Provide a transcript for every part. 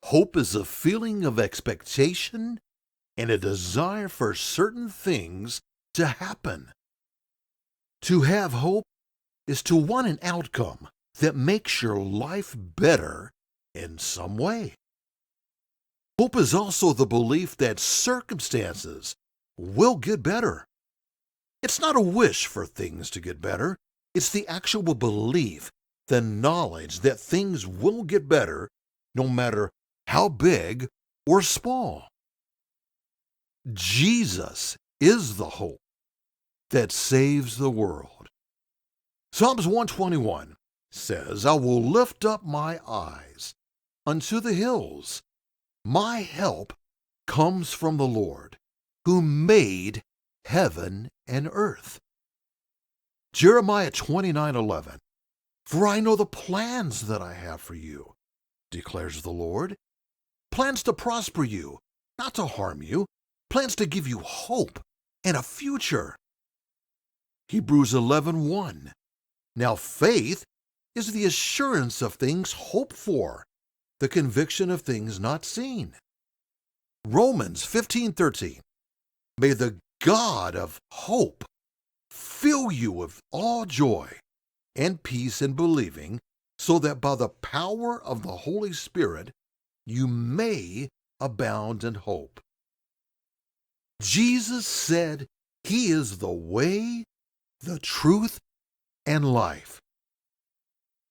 Hope is a feeling of expectation and a desire for certain things to happen. To have hope is to want an outcome that makes your life better in some way. Hope is also the belief that circumstances will get better. It's not a wish for things to get better. It's the actual belief, the knowledge that things will get better no matter how big or small. Jesus is the hope that saves the world. Psalms 121 says, I will lift up my eyes unto the hills. My help comes from the Lord, who made heaven and earth. Jeremiah 29:11, for I know the plans that I have for you, declares the Lord, plans to prosper you, not to harm you, plans to give you hope and a future. Hebrews 11:1, now faith is the assurance of things hoped for, the conviction of things not seen. Romans 15:13, may the God of hope fill you with all joy and peace in believing, so that by the power of the Holy Spirit you may abound in hope. Jesus said he is the way, the truth, and life.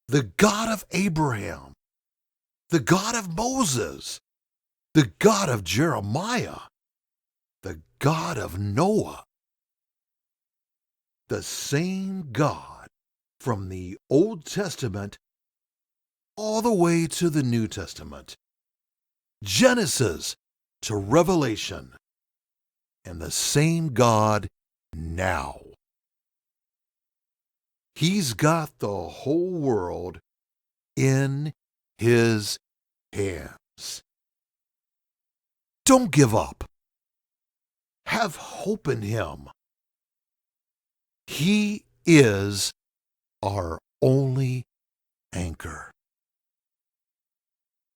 The God of Abraham, the God of Moses, the God of Jeremiah, the God of Noah. The same God from the Old Testament all the way to the New Testament, Genesis to Revelation, and the same God now. He's got the whole world in his hands. Don't give up. Have hope in him. He is our only anchor.